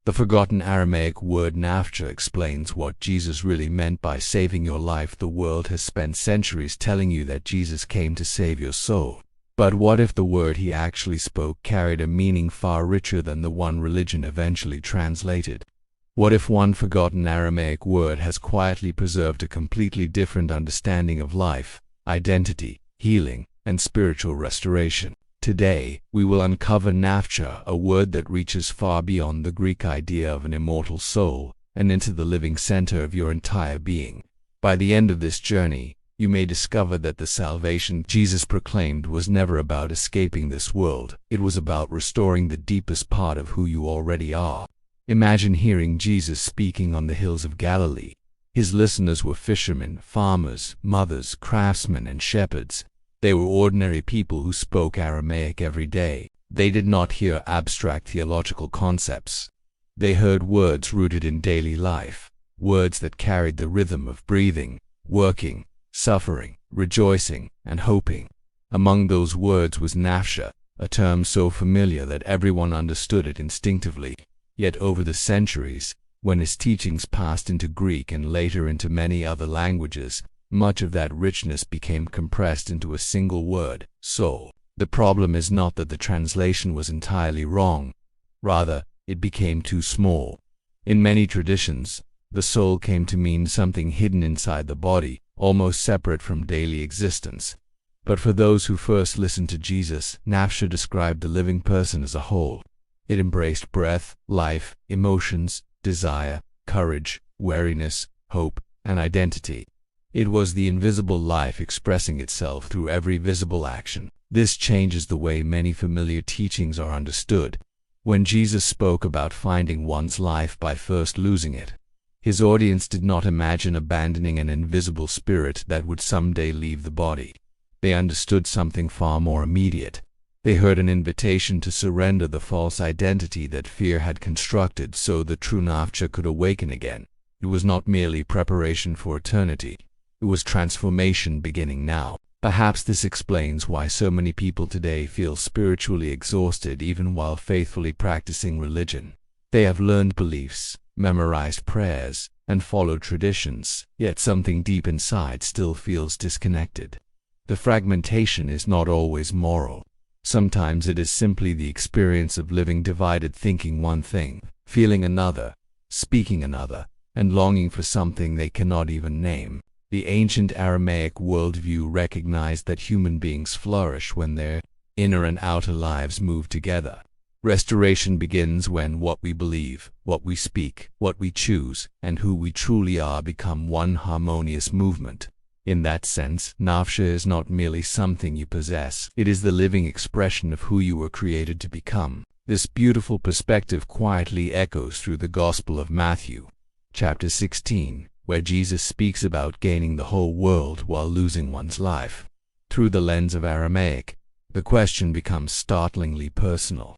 The forgotten Aramaic word Naphsha explains what Jesus really meant by saving your life. The world has spent centuries telling you that Jesus came to save your soul. But what if the word he actually spoke carried a meaning far richer than the one religion eventually translated? What if one forgotten Aramaic word has quietly preserved a completely different understanding of life, identity, healing, and spiritual restoration? Today, we will uncover Naphsha, a word that reaches far beyond the Greek idea of an immortal soul and into the living center of your entire being. By the end of this journey, you may discover that the salvation Jesus proclaimed was never about escaping this world. It was about restoring the deepest part of who you already are. Imagine hearing Jesus speaking on the hills of Galilee. His listeners were fishermen, farmers, mothers, craftsmen, and shepherds. They were ordinary people who spoke Aramaic every day. They did not hear abstract theological concepts. They heard words rooted in daily life, words that carried the rhythm of breathing, working, suffering, rejoicing, and hoping. Among those words was Naphsha, a term so familiar that everyone understood it instinctively. Yet over the centuries, when his teachings passed into Greek and later into many other languages, much of that richness became compressed into a single word, soul. The problem is not that the translation was entirely wrong. Rather, it became too small. In many traditions, the soul came to mean something hidden inside the body, almost separate from daily existence. But for those who first listened to Jesus, Naphsha described the living person as a whole. It embraced breath, life, emotions, desire, courage, wariness, hope, and identity. It was the invisible life expressing itself through every visible action. This changes the way many familiar teachings are understood. When Jesus spoke about finding one's life by first losing it, his audience did not imagine abandoning an invisible spirit that would someday leave the body. They understood something far more immediate. They heard an invitation to surrender the false identity that fear had constructed so the true Naphsha could awaken again. It was not merely preparation for eternity. It was transformation beginning now. Perhaps this explains why so many people today feel spiritually exhausted even while faithfully practicing religion. They have learned beliefs, memorized prayers, and followed traditions, yet something deep inside still feels disconnected. The fragmentation is not always moral. Sometimes it is simply the experience of living divided, thinking one thing, feeling another, speaking another, and longing for something they cannot even name. The ancient Aramaic worldview recognized that human beings flourish when their inner and outer lives move together. Restoration begins when what we believe, what we speak, what we choose, and who we truly are become one harmonious movement. In that sense, Naphsha is not merely something you possess. It is the living expression of who you were created to become. This beautiful perspective quietly echoes through the Gospel of Matthew, chapter 16. Where Jesus speaks about gaining the whole world while losing one's life. Through the lens of Aramaic, the question becomes startlingly personal.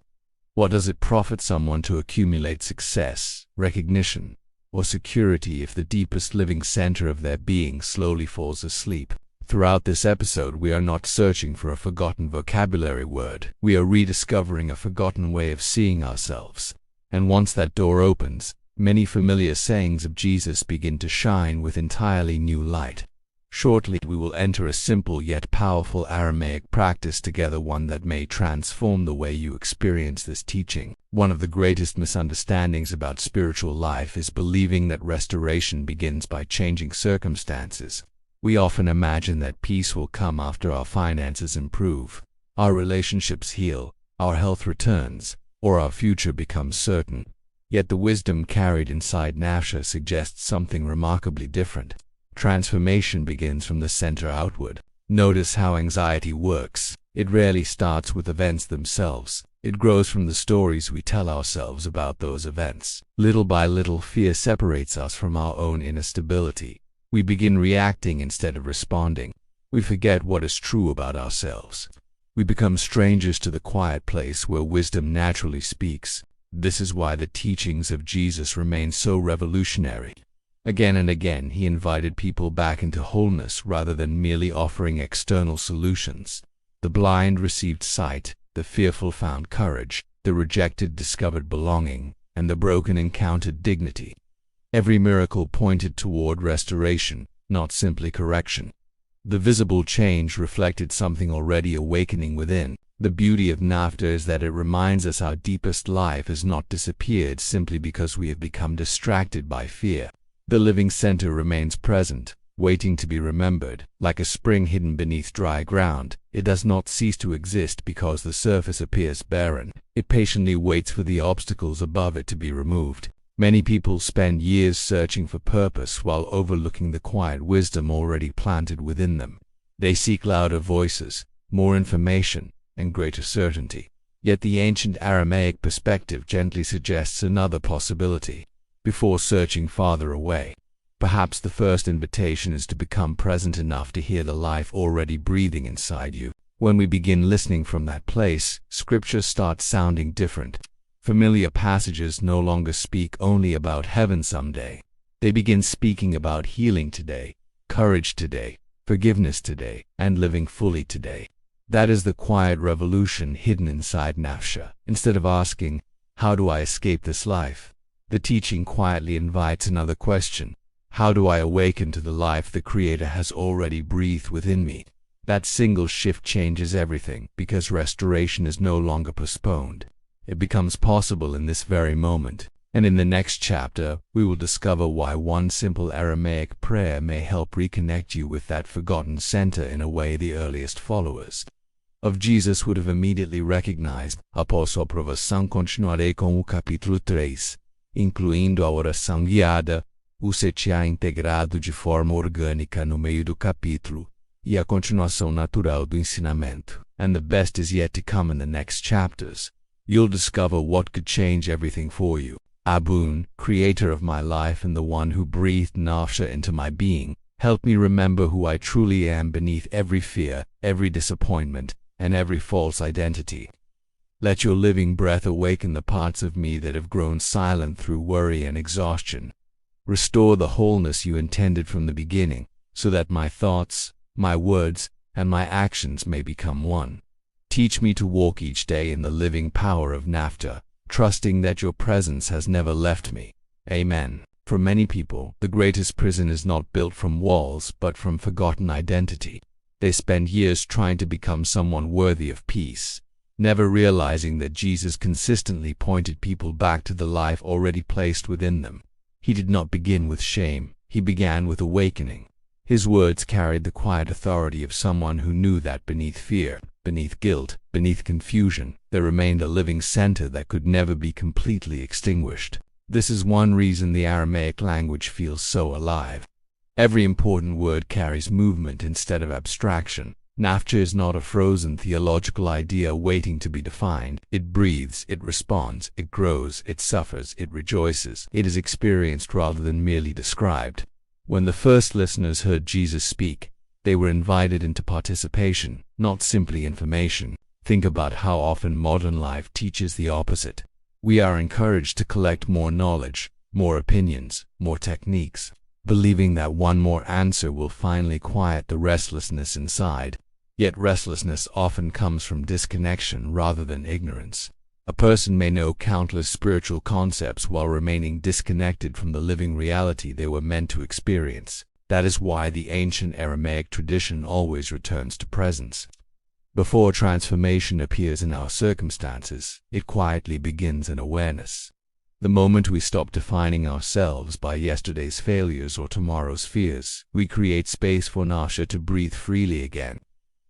What does it profit someone to accumulate success, recognition, or security if the deepest living center of their being slowly falls asleep? Throughout this episode, we are not searching for a forgotten vocabulary word. We are rediscovering a forgotten way of seeing ourselves. And once that door opens, many familiar sayings of Jesus begin to shine with entirely new light. Shortly, we will enter a simple yet powerful Aramaic practice together, one that may transform the way you experience this teaching. One of the greatest misunderstandings about spiritual life is believing that restoration begins by changing circumstances. We often imagine that peace will come after our finances improve, our relationships heal, our health returns, or our future becomes certain. Yet the wisdom carried inside Naphsha suggests something remarkably different. Transformation begins from the center outward. Notice how anxiety works. It rarely starts with events themselves. It grows from the stories we tell ourselves about those events. Little by little, fear separates us from our own inner stability. We begin reacting instead of responding. We forget what is true about ourselves. We become strangers to the quiet place where wisdom naturally speaks. This is why the teachings of Jesus remain so revolutionary. Again and again, he invited people back into wholeness rather than merely offering external solutions. The blind received sight, the fearful found courage, the rejected discovered belonging, and the broken encountered dignity. Every miracle pointed toward restoration, not simply correction. The visible change reflected something already awakening within. The beauty of Naphsha is that it reminds us our deepest life has not disappeared simply because we have become distracted by fear. The living center remains present, waiting to be remembered. Like a spring hidden beneath dry ground, it does not cease to exist because the surface appears barren. It patiently waits for the obstacles above it to be removed. Many people spend years searching for purpose while overlooking the quiet wisdom already planted within them. They seek louder voices, more information, and greater certainty. Yet the ancient Aramaic perspective gently suggests another possibility. Before searching farther away, perhaps the first invitation is to become present enough to hear the life already breathing inside you. When we begin listening from that place, scripture starts sounding different. Familiar passages no longer speak only about heaven someday. They begin speaking about healing today, courage today, forgiveness today, and living fully today. That is the quiet revolution hidden inside Naphsha. Instead of asking, "How do I escape this life?" the teaching quietly invites another question. How do I awaken to the life the Creator has already breathed within me? That single shift changes everything, because restoration is no longer postponed. It becomes possible in this very moment. And in the next chapter, we will discover why one simple Aramaic prayer may help reconnect you with that forgotten center in a way the earliest followers of Jesus would have immediately recognized. Após a provação, continuarei com o capítulo 3, incluindo a oração guiada, o CTA integrado de forma orgânica no meio do capítulo, e a continuação natural do ensinamento. And the best is yet to come in the next chapters. You'll discover what could change everything for you. Abun, creator of my life and the one who breathed Naphsha into my being, help me remember who I truly am beneath every fear, every disappointment, and every false identity. Let your living breath awaken the parts of me that have grown silent through worry and exhaustion. Restore the wholeness you intended from the beginning, so that my thoughts, my words, and my actions may become one. Teach me to walk each day in the living power of Naphsha, trusting that your presence has never left me. Amen. For many people, the greatest prison is not built from walls but from forgotten identity. They spend years trying to become someone worthy of peace, never realizing that Jesus consistently pointed people back to the life already placed within them. He did not begin with shame, he began with awakening. His words carried the quiet authority of someone who knew that beneath fear, beneath guilt, beneath confusion, there remained a living center that could never be completely extinguished. This is one reason the Aramaic language feels so alive. Every important word carries movement instead of abstraction. Naphsha is not a frozen theological idea waiting to be defined. It breathes, it responds, it grows, it suffers, it rejoices. It is experienced rather than merely described. When the first listeners heard Jesus speak, they were invited into participation, not simply information. Think about how often modern life teaches the opposite. We are encouraged to collect more knowledge, more opinions, more techniques, believing that one more answer will finally quiet the restlessness inside. Yet restlessness often comes from disconnection rather than ignorance. A person may know countless spiritual concepts while remaining disconnected from the living reality they were meant to experience. That is why the ancient Aramaic tradition always returns to presence. Before transformation appears in our circumstances, it quietly begins in awareness. The moment we stop defining ourselves by yesterday's failures or tomorrow's fears, we create space for Naphsha to breathe freely again.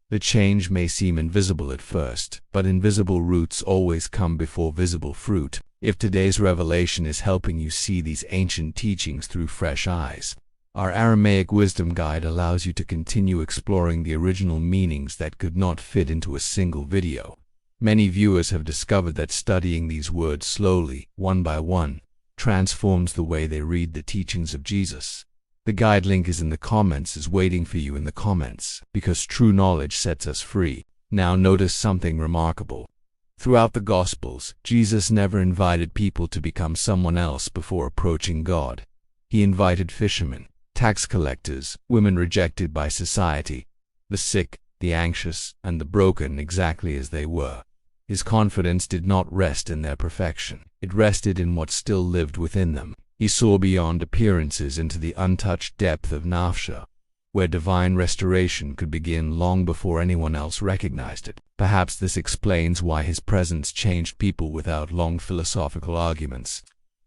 The change may seem invisible at first, but invisible roots always come before visible fruit. If today's revelation is helping you see these ancient teachings through fresh eyes, our Aramaic Wisdom Guide allows you to continue exploring the original meanings that could not fit into a single video. Many viewers have discovered that studying these words slowly, one by one, transforms the way they read the teachings of Jesus. The guide link is in the comments, is waiting for you in the comments, because true knowledge sets us free. Now notice something remarkable. Throughout the Gospels, Jesus never invited people to become someone else before approaching God. He invited fishermen, tax collectors, women rejected by society, the sick, the anxious, and the broken exactly as they were. His confidence did not rest in their perfection. It rested in what still lived within them. He saw beyond appearances into the untouched depth of Naphsha, where divine restoration could begin long before anyone else recognized it. Perhaps this explains why his presence changed people without long philosophical arguments.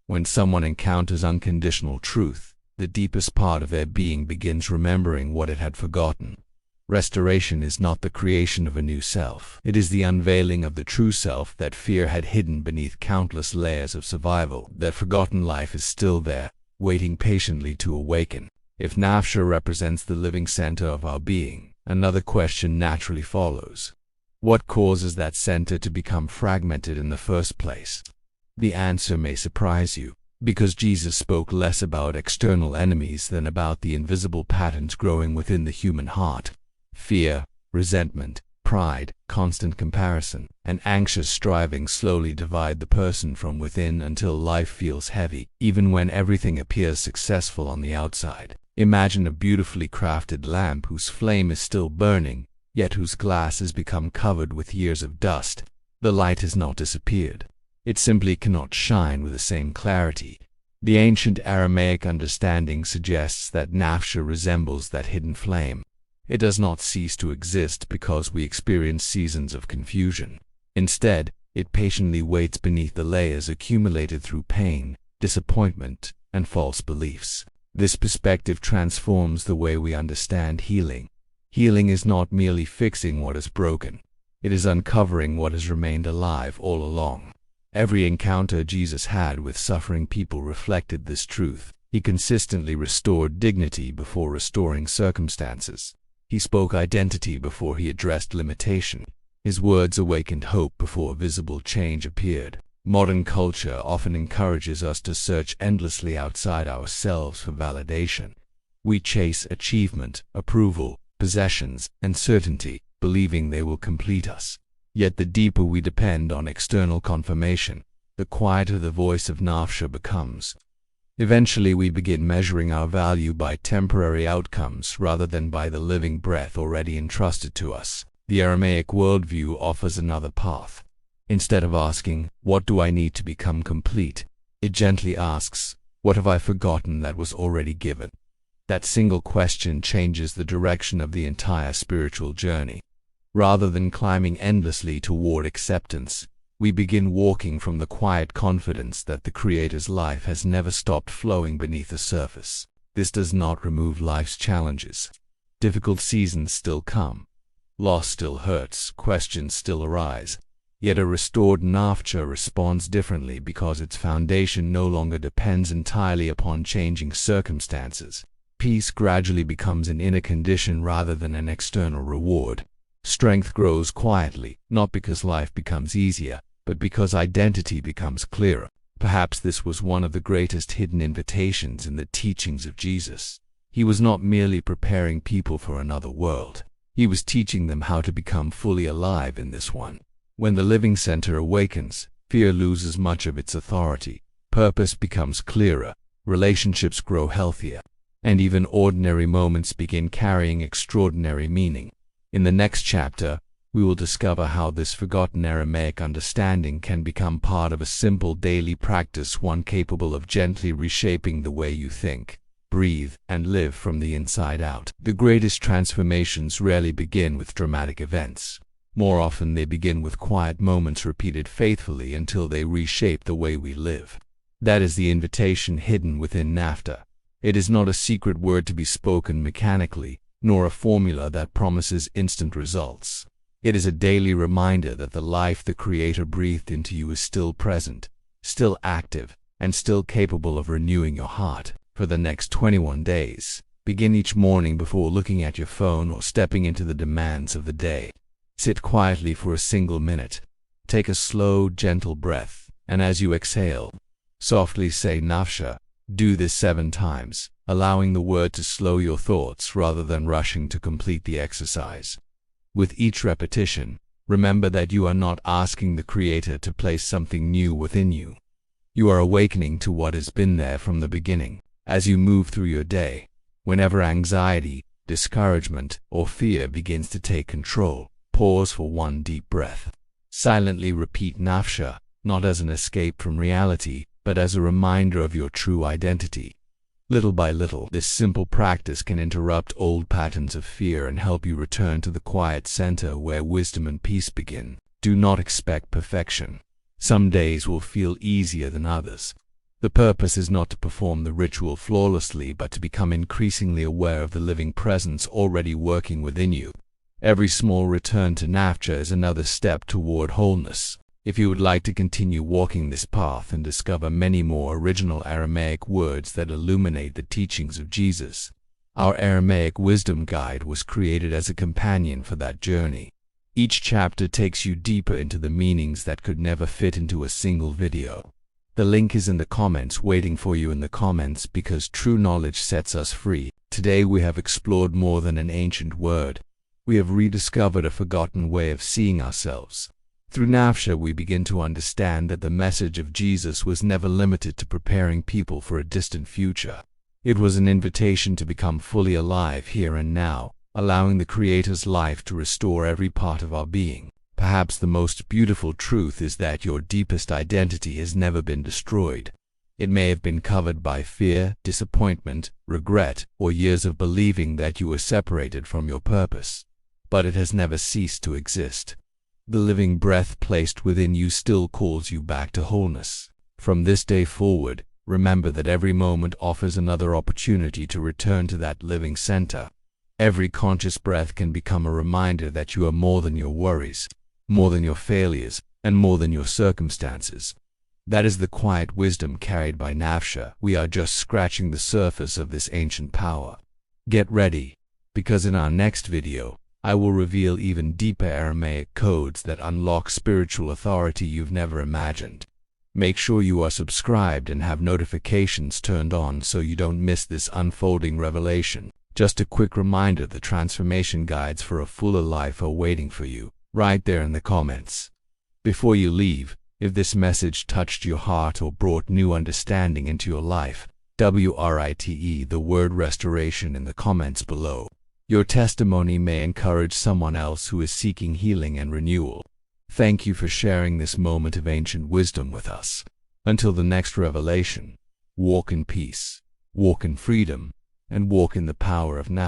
When someone encounters unconditional truth, the deepest part of their being begins remembering what it had forgotten. Restoration is not the creation of a new self. It is the unveiling of the true self that fear had hidden beneath countless layers of survival. That forgotten life is still there, waiting patiently to awaken. If Naphsha represents the living center of our being, another question naturally follows. What causes that center to become fragmented in the first place? The answer may surprise you, because Jesus spoke less about external enemies than about the invisible patterns growing within the human heart. Fear, resentment, pride, constant comparison, and anxious striving slowly divide the person from within until life feels heavy, even when everything appears successful on the outside. Imagine a beautifully crafted lamp whose flame is still burning, yet whose glass has become covered with years of dust. The light has not disappeared. It simply cannot shine with the same clarity. The ancient Aramaic understanding suggests that Naphsha resembles that hidden flame. It does not cease to exist because we experience seasons of confusion. Instead, it patiently waits beneath the layers accumulated through pain, disappointment, and false beliefs. This perspective transforms the way we understand healing. Healing is not merely fixing what is broken. It is uncovering what has remained alive all along. Every encounter Jesus had with suffering people reflected this truth. He consistently restored dignity before restoring circumstances. He spoke identity before he addressed limitation. His words awakened hope before visible change appeared. Modern culture often encourages us to search endlessly outside ourselves for validation. We chase achievement, approval, possessions, and certainty, believing they will complete us. Yet the deeper we depend on external confirmation, the quieter the voice of Naphsha becomes. Eventually we begin measuring our value by temporary outcomes rather than by the living breath already entrusted to us. The Aramaic worldview offers another path. Instead of asking, "What do I need to become complete?" it gently asks, "What have I forgotten that was already given?" That single question changes the direction of the entire spiritual journey. Rather than climbing endlessly toward acceptance, we begin walking from the quiet confidence that the Creator's life has never stopped flowing beneath the surface. This does not remove life's challenges. Difficult seasons still come. Loss still hurts, questions still arise. Yet a restored Naphsha responds differently because its foundation no longer depends entirely upon changing circumstances. Peace gradually becomes an inner condition rather than an external reward. Strength grows quietly, not because life becomes easier, but because identity becomes clearer. Perhaps this was one of the greatest hidden invitations in the teachings of Jesus. He was not merely preparing people for another world. He was teaching them how to become fully alive in this one. When the living center awakens, fear loses much of its authority. Purpose becomes clearer, relationships grow healthier, and even ordinary moments begin carrying extraordinary meaning. In the next chapter, we will discover how this forgotten Aramaic understanding can become part of a simple daily practice, one capable of gently reshaping the way you think, breathe, and live from the inside out. The greatest transformations rarely begin with dramatic events. More often they begin with quiet moments repeated faithfully until they reshape the way we live. That is the invitation hidden within Naphsha. It is not a secret word to be spoken mechanically, nor a formula that promises instant results. It is a daily reminder that the life the Creator breathed into you is still present, still active, and still capable of renewing your heart. For the next 21 days, begin each morning before looking at your phone or stepping into the demands of the day. Sit quietly for a single minute. Take a slow, gentle breath, and as you exhale, softly say Naphsha. Do this 7 times, allowing the word to slow your thoughts rather than rushing to complete the exercise. With each repetition, remember that you are not asking the Creator to place something new within you. You are awakening to what has been there from the beginning. As you move through your day, whenever anxiety, discouragement, or fear begins to take control, pause for one deep breath. Silently repeat Naphsha, not as an escape from reality, but as a reminder of your true identity. Little by little, this simple practice can interrupt old patterns of fear and help you return to the quiet center where wisdom and peace begin. Do not expect perfection. Some days will feel easier than others. The purpose is not to perform the ritual flawlessly, but to become increasingly aware of the living presence already working within you. Every small return to Naphsha is another step toward wholeness. If you would like to continue walking this path and discover many more original Aramaic words that illuminate the teachings of Jesus, our Aramaic Wisdom Guide was created as a companion for that journey. Each chapter takes you deeper into the meanings that could never fit into a single video. The link is in the comments, waiting for you in the comments, because true knowledge sets us free. Today we have explored more than an ancient word. We have rediscovered a forgotten way of seeing ourselves. Through Naphsha, we begin to understand that the message of Jesus was never limited to preparing people for a distant future. It was an invitation to become fully alive here and now, allowing the Creator's life to restore every part of our being. Perhaps the most beautiful truth is that your deepest identity has never been destroyed. It may have been covered by fear, disappointment, regret, or years of believing that you were separated from your purpose, but it has never ceased to exist. The living breath placed within you still calls you back to wholeness. From this day forward, remember that every moment offers another opportunity to return to that living center. Every conscious breath can become a reminder that you are more than your worries, more than your failures, and more than your circumstances. That is the quiet wisdom carried by Naphsha. We are just scratching the surface of this ancient power. Get ready, because in our next video, I will reveal even deeper Aramaic codes that unlock spiritual authority you've never imagined. Make sure you are subscribed and have notifications turned on so you don't miss this unfolding revelation. Just a quick reminder, the transformation guides for a fuller life are waiting for you, right there in the comments. Before you leave, if this message touched your heart or brought new understanding into your life, WRITE the word restoration in the comments below. Your testimony may encourage someone else who is seeking healing and renewal. Thank you for sharing this moment of ancient wisdom with us. Until the next revelation, walk in peace, walk in freedom, and walk in the power of Naphsha.